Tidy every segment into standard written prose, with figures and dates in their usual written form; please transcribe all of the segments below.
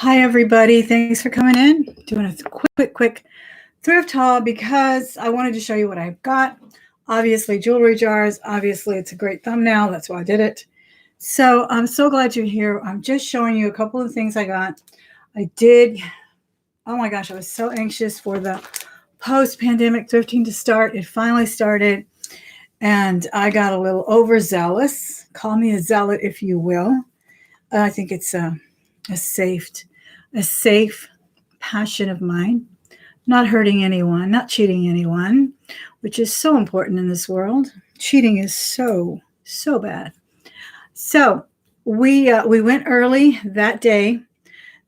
Hi, everybody. Thanks for coming in. Doing a quick thrift haul because I wanted to show you what I've got. Obviously, jewelry jars. Obviously, it's a great thumbnail. That's why I did it. So I'm so glad you're here. I'm just showing you a couple of things I got. Oh my gosh, I was so anxious for the post-pandemic thrifting to start. It finally started, and I got a little overzealous. Call me a zealot, if you will. I think it's a safe passion of mine, not hurting anyone, not cheating anyone, which is so important in this world. Cheating is so bad. So we went early that day.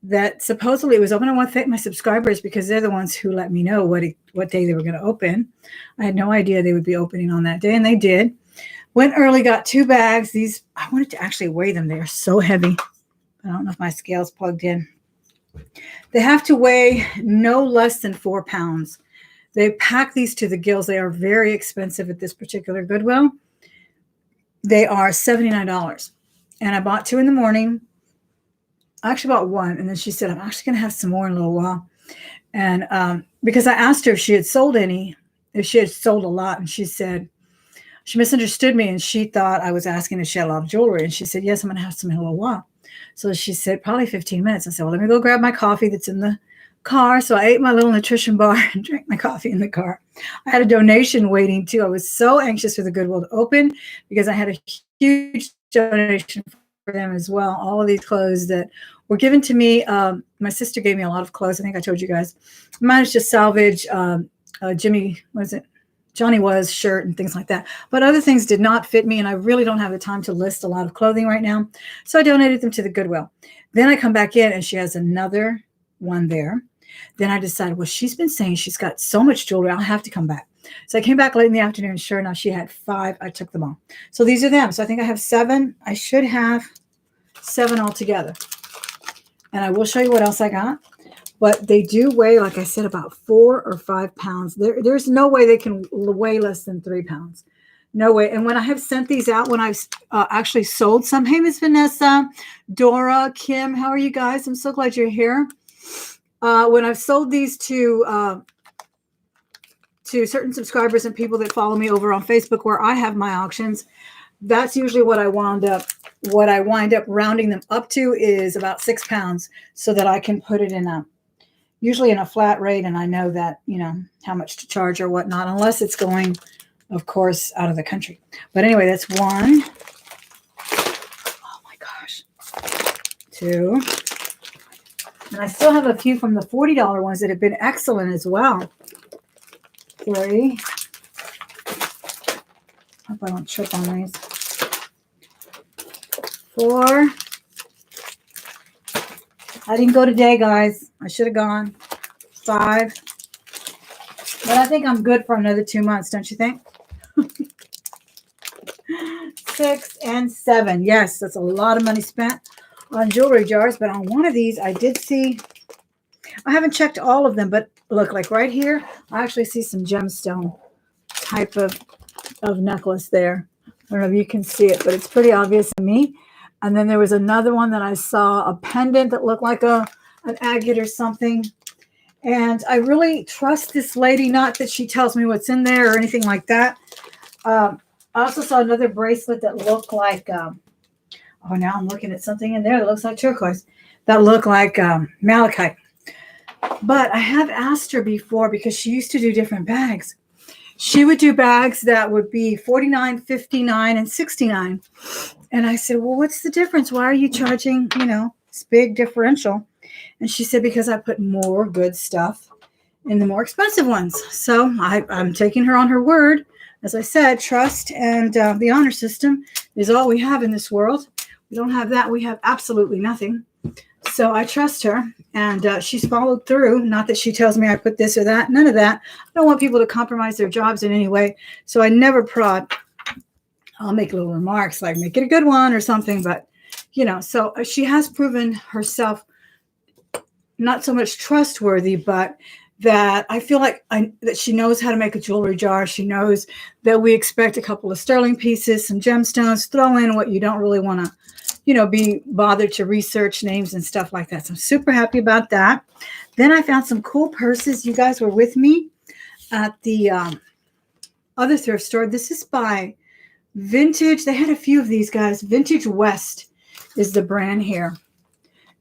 That supposedly it was open. I want to thank my subscribers because they're the ones who let me know what day they were going to open. I had no idea they would be opening on that day, and they did. Went early, got 2 bags. These, I wanted to actually weigh them. They are so heavy. I don't know if my scale's plugged in. They have to weigh no less than 4 pounds. They pack these to the gills. They are very expensive at this particular Goodwill. They are $79. And I bought 2 in the morning. I actually bought 1. And then she said, I'm actually going to have some more in a little while. And because I asked her if she had sold any, if she had sold a lot. And she said, she misunderstood me. And she thought I was asking if she had a lot of jewelry. And she said, yes, I'm going to have some in a little while. So she said, probably 15 minutes. I said, well, let me go grab my coffee that's in the car. So I ate my little nutrition bar and drank my coffee in the car. I had a donation waiting too. I was so anxious for the Goodwill to open because I had a huge donation for them as well. All of these clothes that were given to me. My sister gave me a lot of clothes. I think I told you guys. Mine is just salvage. Johnny Was shirt and things like that. But other things did not fit me, and I really don't have the time to list a lot of clothing right now. So I donated them to the Goodwill. Then I come back in, and she has another one there. Then I decided, well, she's been saying she's got so much jewelry, I'll have to come back. So I came back late in the afternoon, and sure enough, she had 5. I took them all. So these are them. So I think I have 7. I should have 7 altogether. And I will show you what else I got. But they do weigh, like I said, about 4 or 5 pounds. There's no way they can weigh less than 3 pounds. No way. And when I have sent these out, when I've actually sold some, hey, Miss Vanessa, Dora, Kim, how are you guys? I'm so glad you're here. When I've sold these to certain subscribers and people that follow me over on Facebook where I have my auctions, that's usually what I wind up rounding them up to is about 6 pounds so that I can put it in usually in a flat rate, and I know that, how much to charge or whatnot, unless it's going, of course, out of the country. But anyway, that's 1. Oh my gosh. 2. And I still have a few from the $40 ones that have been excellent as well. 3. Hope I don't trip on these. 4. I didn't go today, guys. I should have gone. 5. But I think I'm good for another 2 months, don't you think? 6 and 7. Yes, that's a lot of money spent on jewelry jars. But on one of these, I did see, I haven't checked all of them, but look, like right here, I actually see some gemstone type of necklace there. I don't know if you can see it, but it's pretty obvious to me. And then there was another one that I saw, a pendant that looked like an agate or something. And I really trust this lady, not that she tells me what's in there or anything like that. I also saw another bracelet that looked like, now I'm looking at something in there that looks like turquoise, that looked like malachite. But I have asked her before because she used to do different bags. She would do bags that would be $49, $59, and $69. And I said, well, what's the difference? Why are you charging, this big differential? And she said, because I put more good stuff in the more expensive ones. So I'm taking her on her word. As I said, trust and the honor system is all we have in this world. We don't have that. We have absolutely nothing. So I trust her, and she's followed through. Not that she tells me I put this or that. None of that. I don't want people to compromise their jobs in any way. So I never prod. I'll make little remarks like make it a good one or something. But, so she has proven herself not so much trustworthy, but that I feel like that she knows how to make a jewelry jar. She knows that we expect a couple of sterling pieces, some gemstones, throw in what you don't really want to, be bothered to research names and stuff like that. So I'm super happy about that. Then I found some cool purses. You guys were with me at the other thrift store. This is by Vintage. They had a few of these guys. Vintage West is the brand here.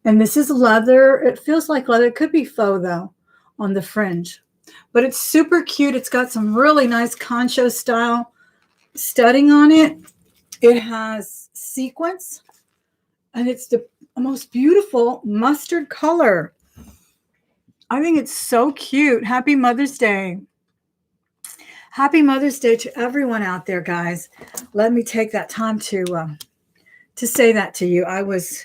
And this is leather. It feels like leather. It could be faux, though, on the fringe. But it's super cute. It's got some really nice concho style studding on it. It has sequins. And it's the most beautiful mustard color. I think it's so cute. Happy Mother's Day. Happy Mother's Day to everyone out there, guys. Let me take that time to say that to you. I was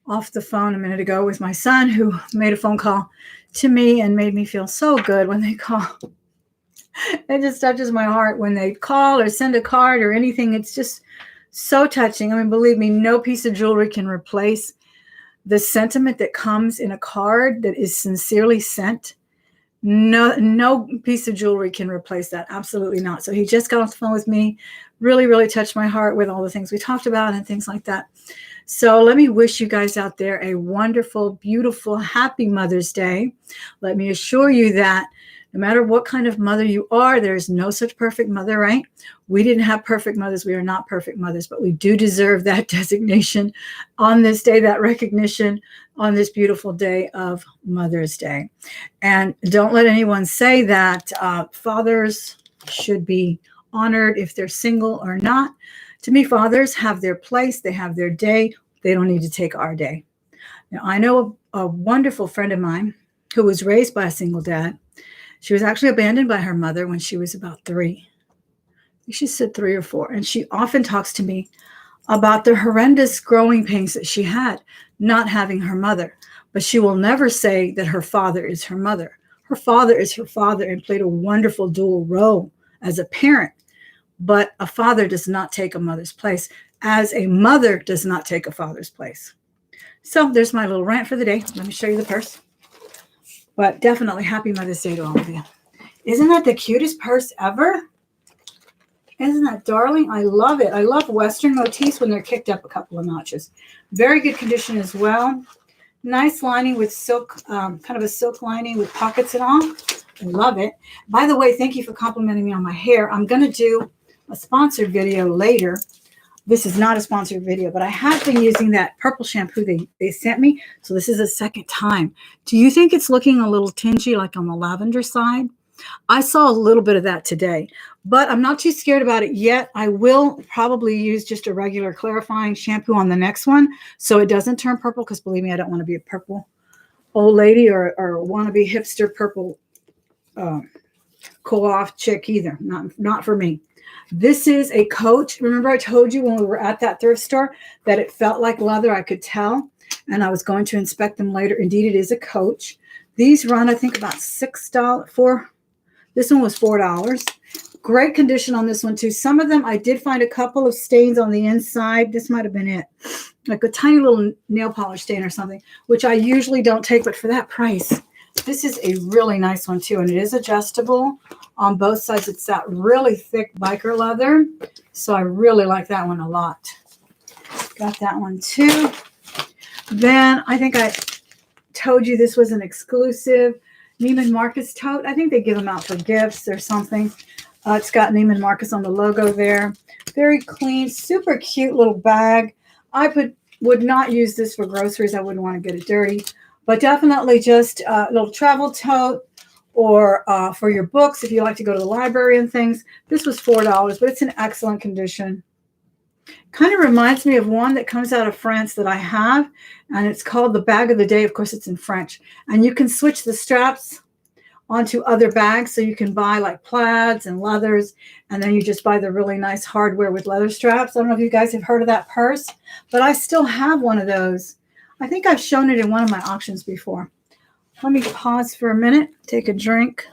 off the phone a minute ago with my son, who made a phone call to me and made me feel so good when they call. It just touches my heart when they call or send a card or anything. It's just so touching. I mean, believe me, no piece of jewelry can replace the sentiment that comes in a card that is sincerely sent. No piece of jewelry can replace that. Absolutely not. So he just got off the phone with me. Really, really touched my heart with all the things we talked about and things like that. So let me wish you guys out there a wonderful, beautiful, happy Mother's Day. Let me assure you that no matter what kind of mother you are, there is no such perfect mother, right? We didn't have perfect mothers. We are not perfect mothers, but we do deserve that designation on this day, that recognition on this beautiful day of Mother's Day. And don't let anyone say that fathers should be honored if they're single or not. To me, fathers have their place. They have their day. They don't need to take our day. Now, I know a wonderful friend of mine who was raised by a single dad. She was actually abandoned by her mother when she was about 3. She said 3 or 4. And she often talks to me about the horrendous growing pains that she had not having her mother. But she will never say that her father is her mother. Her father is her father and played a wonderful dual role as a parent. But a father does not take a mother's place, as a mother does not take a father's place. So there's my little rant for the day. Let me show you the purse. But definitely happy Mother's Day to all of you. Isn't that the cutest purse ever? Isn't that darling? I love it. I love Western motifs when they're kicked up a couple of notches. Very good condition as well. Nice lining with silk, kind of a silk lining with pockets and all. I love it. By the way, thank you for complimenting me on my hair. I'm going to do a sponsored video later. This is not a sponsored video, but I have been using that purple shampoo they sent me. So this is the second time. Do you think it's looking a little tingy, like on the lavender side? I saw a little bit of that today, but I'm not too scared about it yet. I will probably use just a regular clarifying shampoo on the next one so it doesn't turn purple, because believe me, I don't want to be a purple old lady or wannabe hipster purple cool-off chick either. Not for me. This is a coach. Remember I told you when we were at that thrift store that it felt like leather. I could tell, and I was going to inspect them later. Indeed, it is a coach. These run, I think, about $6. This one was $4. Great condition on this one, too. Some of them, I did find a couple of stains on the inside. This might have been it. Like a tiny little nail polish stain or something, which I usually don't take, but for that price, this is a really nice one, too, and it is adjustable on both sides. It's that really thick biker leather, so I really like that one a lot. Got that one, too. Then I think I told you this was an exclusive Neiman Marcus tote. I think they give them out for gifts or something. It's got Neiman Marcus on the logo there. Very clean, super cute little bag. I would not use this for groceries. I wouldn't want to get it dirty. But definitely just a little travel tote or for your books if you like to go to the library and things. This was $4, but it's in excellent condition. Kind of reminds me of one that comes out of France that I have, and it's called the Bag of the Day. Of course, it's in French. And you can switch the straps onto other bags, so you can buy like plaids and leathers, and then you just buy the really nice hardware with leather straps. I don't know if you guys have heard of that purse, but I still have one of those. I think I've shown it in one of my auctions before. Let me pause for a minute, take a drink,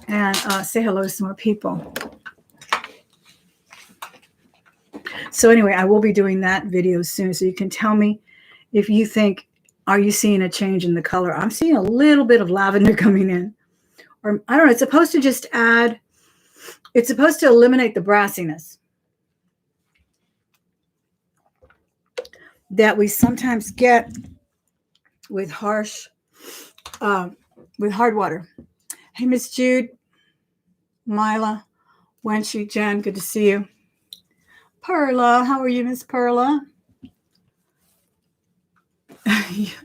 and say hello to some more people. So anyway, I will be doing that video soon, so you can tell me if you think, are you seeing a change in the color? I'm seeing a little bit of lavender coming in. Or I don't know, it's supposed to just add, it's supposed to eliminate the brassiness. that we sometimes get with hard water. Hey, Miss Jude, Mila, Wenshi, Jen, good to see you. Perla, how are you, Miss Perla?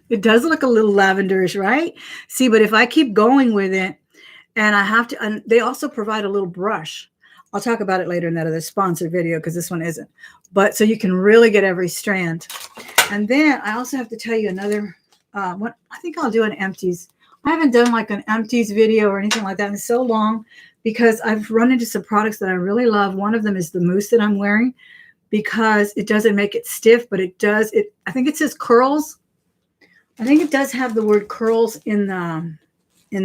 It does look a little lavenderish, right? See, but if I keep going with it, and I have to, and they also provide a little brush. I'll talk about it later in that other sponsored video because this one isn't. But so you can really get every strand. And then I also have to tell you another one. I think I'll do an empties. I haven't done like an empties video or anything like that in so long because I've run into some products that I really love. One of them is the mousse that I'm wearing because it doesn't make it stiff, but it does. I think it says curls. I think it does have the word curls in the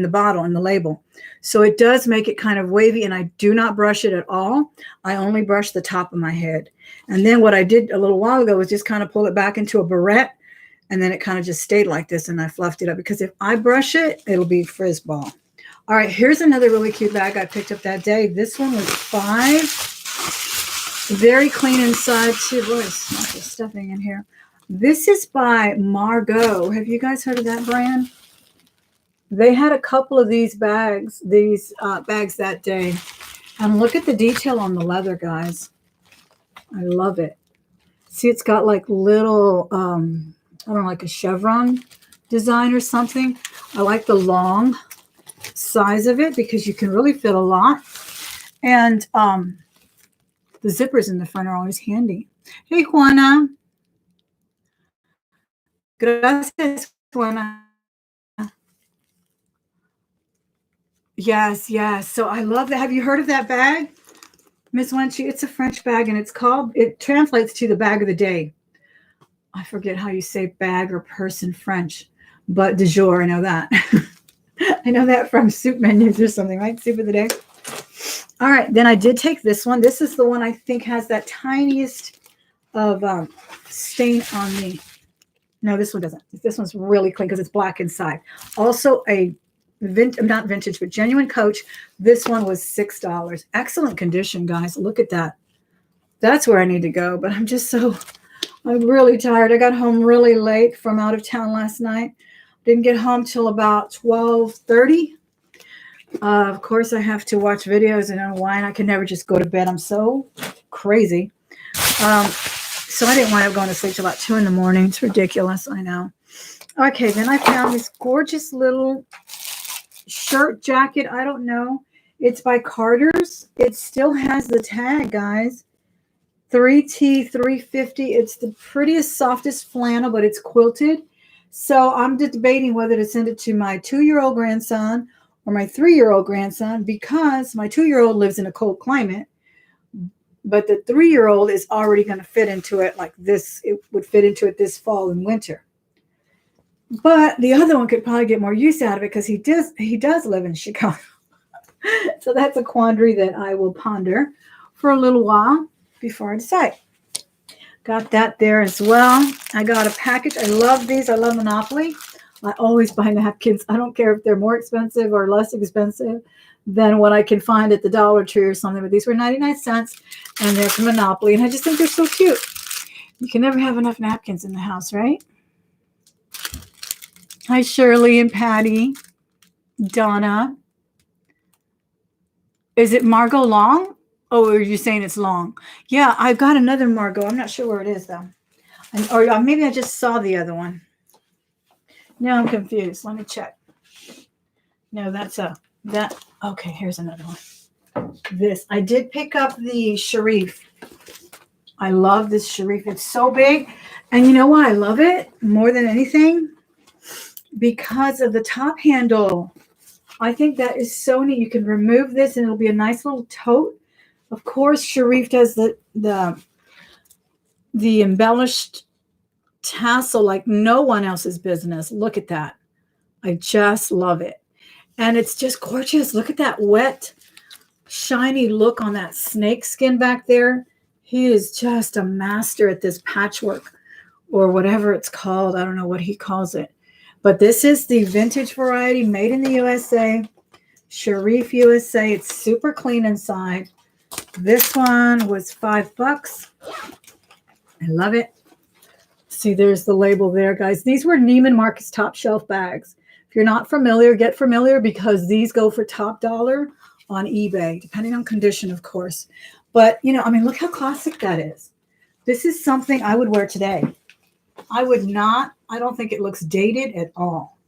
bottle, in the label. So it does make it kind of wavy, and I do not brush it at all. I only brush the top of my head. And then what I did a little while ago was just kind of pull it back into a barrette, and then it kind of just stayed like this, and I fluffed it up because if I brush it, it'll be frizz ball. All right, here's another really cute bag I picked up that day. This one was $5. Very clean inside too. Boy, it's not the stuffing in here. This is by Margot. Have you guys heard of that brand? They had a couple of these bags that day. And look at the detail on the leather, guys. I love it. See, it's got like little, I don't know, like a chevron design or something. I like the long size of it because you can really fit a lot. And the zippers in the front are always handy. Hey, Juana. Gracias, Juana. Yes, yes. So I love that. Have you heard of that bag, Miss Wenchi? It's a French bag, and it translates to the bag of the day. I forget how you say bag or purse in French, but du jour, I know that. I know that from soup menus or something, right? Soup of the day. All right, then I did take this one. This is the one I think has that tiniest of stain on the. No, this one doesn't. This one's really clean because it's black inside. Also a not vintage, but genuine Coach. This one was $6. Excellent condition, guys. Look at that. That's where I need to go, but I'm really tired. I got home really late from out of town last night. Didn't get home till about 12:30. Of course, I have to watch videos and unwind. I can never just go to bed. I'm so crazy. So I didn't wind up going to sleep till about 2 in the morning. It's ridiculous. I know. Okay, then I found this gorgeous little shirt jacket. I don't know. It's by Carter's. It still has the tag, guys. 3T 350. It's the prettiest, softest flannel, but it's quilted. So I'm debating whether to send it to my 2-year-old grandson or my 3-year-old grandson because my 2-year-old lives in a cold climate. But the 3-year-old is already going to fit into it like this. It would fit into it this fall and winter. But the other one could probably get more use out of it because he does live in Chicago. So that's a quandary that I will ponder for a little while before I decide. Got that there as well. I got a package. I love these. I love Monopoly. I always buy napkins. I don't care if they're more expensive or less expensive than what I can find at the Dollar Tree or something. But these were 99 cents, and they're from Monopoly. And I just think they're so cute. You can never have enough napkins in the house, right? Hi, Shirley and Patty. Donna. Is it Margot Long? Oh, are you saying it's long? Yeah, I've got another Margot. I'm not sure where it is, though. Or maybe I just saw the other one. No, I'm confused. Let me check. No, okay, here's another one. This. I did pick up the Sharif. I love this Sharif. It's so big. And you know why I love it more than anything? Because of the top handle. I think that is so neat. You can remove this and it'll be a nice little tote. Of course, Sharif does the embellished tassel like no one else's business. Look at that. I just love it. And it's just gorgeous. Look at that wet, shiny look on that snake skin back there. He is just a master at this patchwork or whatever it's called. I don't know what he calls it. But this is the vintage variety made in the USA. Sharif USA. It's super clean inside. This one was $5. I love it. See, there's the label there, guys. These were Neiman Marcus top shelf bags. If you're not familiar, get familiar because these go for top dollar on eBay, depending on condition, of course. But, you know, I mean, look how classic that is. This is something I would wear today. I would not, I don't think it looks dated at all.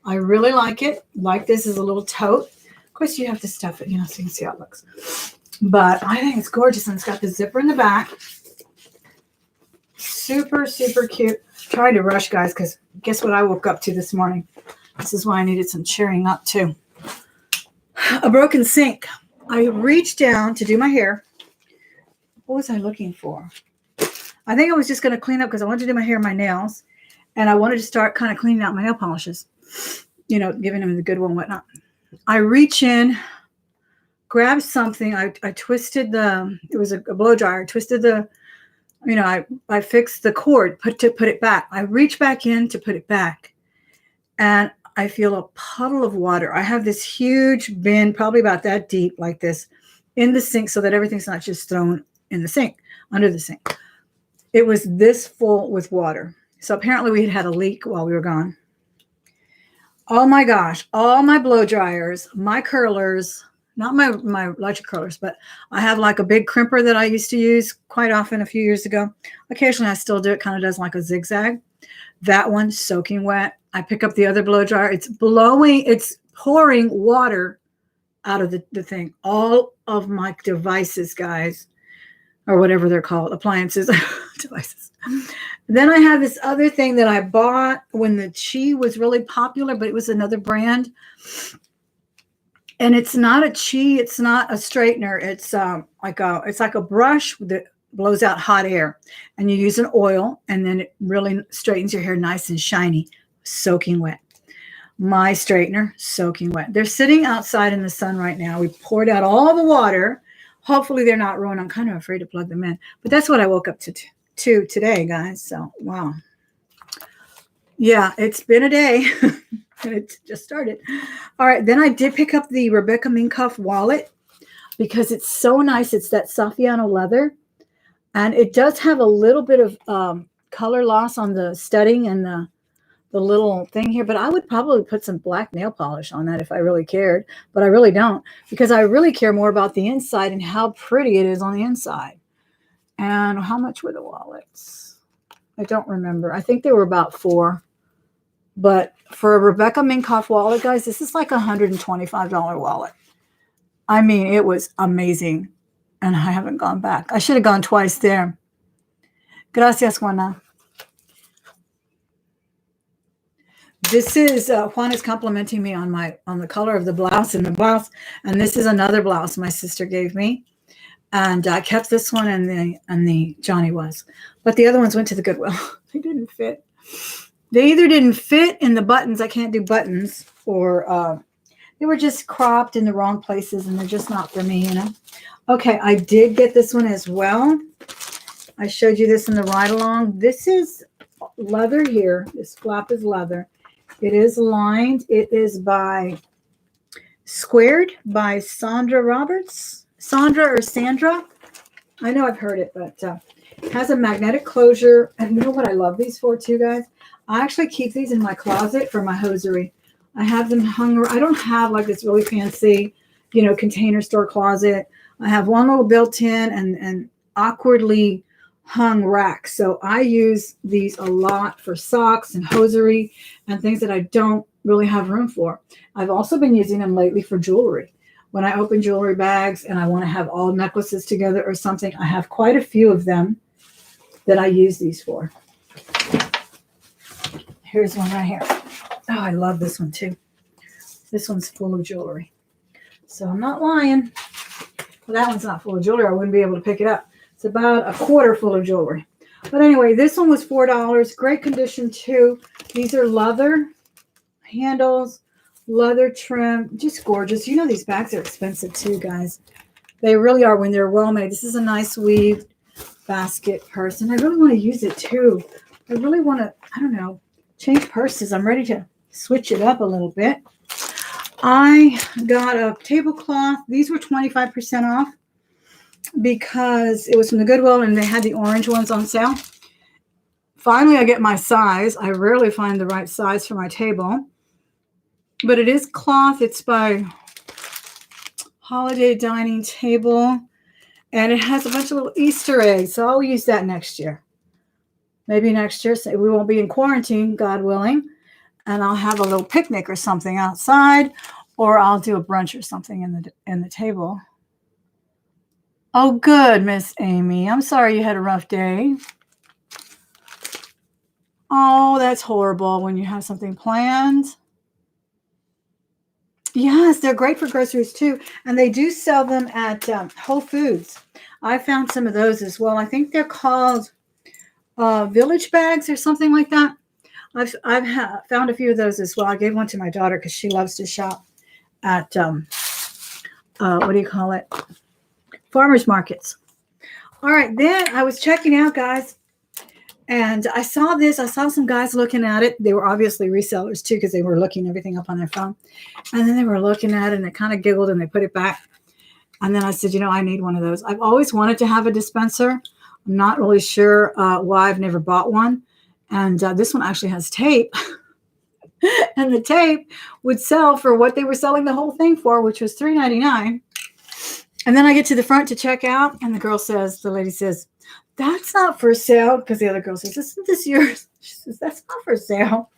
I really like it. Like this is a little tote. Of course, you have to stuff it, you know, so you can see how it looks. But I think it's gorgeous, and it's got the zipper in the back. Super, super cute. Tried to rush, guys, because guess what I woke up to this morning? This is why I needed some cheering up, too. A broken sink. I reached down to do my hair. What was I looking for? I think I was just going to clean up because I wanted to do my hair and my nails. And I wanted to start kind of cleaning out my nail polishes. You know, giving them the Goodwill and whatnot. I reach in, grab something. I twisted it was a blow dryer. Twisted you know, I fixed the cord, put it back. I reach back in to put it back. And I feel a puddle of water. I have this huge bin, probably about that deep, like this, in the sink so that everything's not just thrown in the sink, under the sink. It was this full with water. So apparently we had a leak while we were gone. Oh my gosh, all my blow dryers, my curlers, not my electric curlers, but I have like a big crimper that I used to use quite often a few years ago. Occasionally I still do it, kind of does like a zigzag. That one soaking wet. I pick up the other blow dryer. It's pouring water out of the thing. All of my devices, guys, or whatever they're called, appliances, devices. Then I have this other thing that I bought when the Chi was really popular, but it was another brand. And it's not a Chi, it's not a straightener. It's like a brush that blows out hot air. And you use an oil, and then it really straightens your hair nice and shiny, soaking wet. My straightener, soaking wet. They're sitting outside in the sun right now. We poured out all the water. Hopefully they're not ruined. I'm kind of afraid to plug them in. But that's what I woke up to today, guys. So, wow. Yeah, it's been a day. And it just started. All right, then I did pick up the Rebecca Minkoff wallet because it's so nice. It's that Saffiano leather. And it does have a little bit of color loss on the studding and the little thing here. But I would probably put some black nail polish on that if I really cared. But I really don't, because I really care more about the inside and how pretty it is on the inside. And how much were the wallets? I don't remember. I think they were about $4. But for a Rebecca Minkoff wallet, guys, this is like a $125 wallet. I mean, it was amazing. And I haven't gone back. I should have gone twice there. Gracias, Juana. This is, Juan is complimenting me on the color of the blouse and the blouse. And this is another blouse my sister gave me. And I kept this one and the Johnny was. But the other ones went to the Goodwill. They didn't fit. They either didn't fit in the buttons. I can't do buttons. Or they were just cropped in the wrong places. And they're just not for me, you know. Okay, I did get this one as well. I showed you this in the ride-along. This is leather here. This flap is leather. It is lined. It is squared by Sandra Roberts. Sandra or Sandra. I know I've heard it, but it has a magnetic closure. And you know what I love these for too, guys? I actually keep these in my closet for my hosiery. I have them hung. I don't have like this really fancy, you know, container store closet. I have one little built-in and awkwardly hung rack. So I use these a lot for socks and hosiery and things that I don't really have room for. I've also been using them lately for jewelry. When I open jewelry bags and I want to have all necklaces together or something, I have quite a few of them that I use these for. Here's one right here. Oh, I love this one too. This one's full of jewelry. So I'm not lying. Well, that one's not full of jewelry. I wouldn't be able to pick it up. It's about a quarter full of jewelry. But anyway, this one was $4. Great condition too. These are leather handles, leather trim, just gorgeous. You know these bags are expensive too, guys. They really are when they're well made. This is a nice weaved basket purse. And I really want to use it too. I really want to, I don't know, change purses. I'm ready to switch it up a little bit. I got a tablecloth. These were 25% off because it was from the Goodwill and they had the orange ones on sale Finally, I get my size. I rarely find the right size for my table. But it is cloth. It's by Holiday Dining Table. And it has a bunch of little Easter eggs. So I'll use that next year. Maybe next year. So we won't be in quarantine, God willing. And I'll have a little picnic or something outside. Or I'll do a brunch or something in the table. Oh, good, Miss Amy. I'm sorry you had a rough day. Oh, that's horrible when you have something planned. Yes, they're great for groceries too. And they do sell them at Whole Foods. I found some of those as well. I think they're called Village Bags or something like that. I've found a few of those as well. I gave one to my daughter because she loves to shop at, what do you call it? Farmers markets. All right, then I was checking out, guys. And I saw this. I saw some guys looking at it. They were obviously resellers too because they were looking everything up on their phone. And then they were looking at it and they kind of giggled and they put it back. And then I said, I need one of those. I've always wanted to have a dispenser. I'm not really sure why I've never bought one. And this one actually has tape. And the tape would sell for what they were selling the whole thing for, which was $3.99. And then I get to the front to check out. And the lady says, that's not for sale. Because the other girl says, isn't this yours? She says, that's not for sale.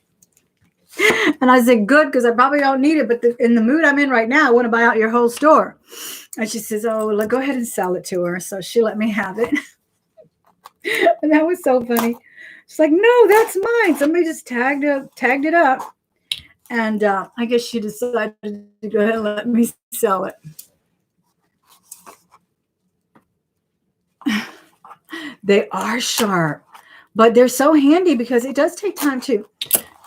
And I said, good, because I probably don't need it. But in the mood I'm in right now, I want to buy out your whole store. And she says, oh, go ahead and sell it to her. So she let me have it. And that was so funny. She's like, no, that's mine. Somebody just tagged it up. And I guess she decided to go ahead and let me sell it. They are sharp, but they're so handy because it does take time to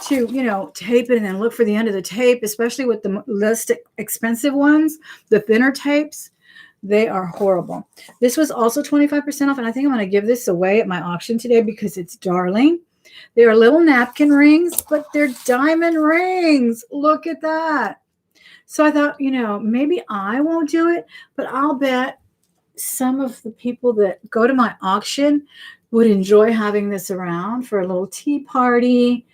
tape it and then look for the end of the tape, especially with the less expensive ones, the thinner tapes. They are horrible. This was also 25% off, and I think I'm going to give this away at my auction today because it's darling. They are little napkin rings, but they're diamond rings. Look at that. So I thought, maybe I won't do it, but I'll bet some of the people that go to my auction would enjoy having this around for a little tea party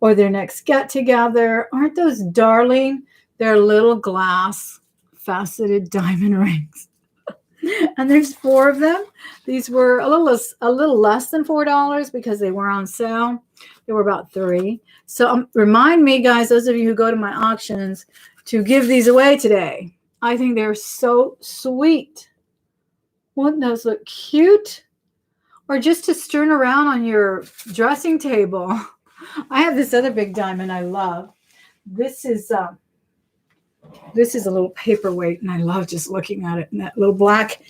or their next get-together. Aren't those darling? They're little glass faceted diamond rings. And there's 4 of them. These were a little less than $4 because they were on sale. They were about $3. So remind me, guys, those of you who go to my auctions, to give these away today. I think they're so sweet. Wouldn't those look cute? Or just to strewn around on your dressing table. I have this other big diamond I love. This is a little paperweight, and I love just looking at it. And that little black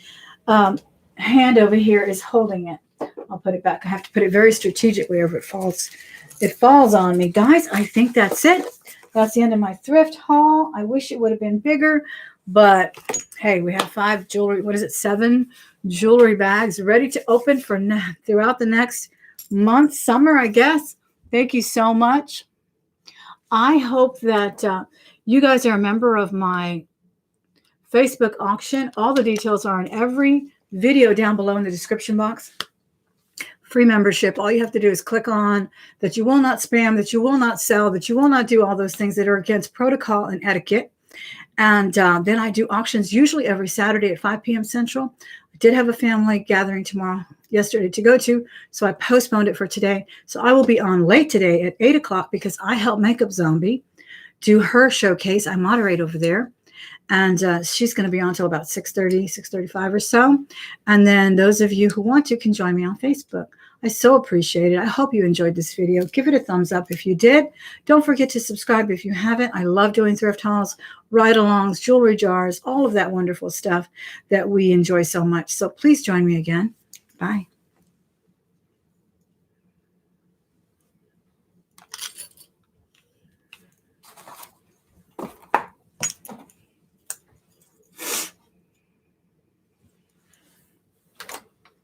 hand over here is holding it. I'll put it back. I have to put it very strategically, or if it falls on me. Guys, I think that's it. That's the end of my thrift haul. I wish it would have been bigger, but hey, we have 7 jewelry bags ready to open for throughout the next month, summer, I guess. Thank you so much. I hope that you guys are a member of my Facebook auction. All the details are in every video down below in the description box. Free membership. All you have to do is click on that you will not spam, that you will not sell, that you will not do all those things that are against protocol and etiquette. And then I do auctions usually every Saturday at 5 p.m. Central. I did have a family gathering yesterday to go to, so I postponed it for today. So I will be on late today at 8 o'clock because I help Makeup Zombie do her showcase. I moderate over there. And she's going to be on until about 6:30, 6:35 or so. And then those of you who want to can join me on Facebook. I so appreciate it. I hope you enjoyed this video. Give it a thumbs up if you did. Don't forget to subscribe if you haven't. I love doing thrift hauls, ride-alongs, jewelry jars, all of that wonderful stuff that we enjoy so much. So please join me again. Bye.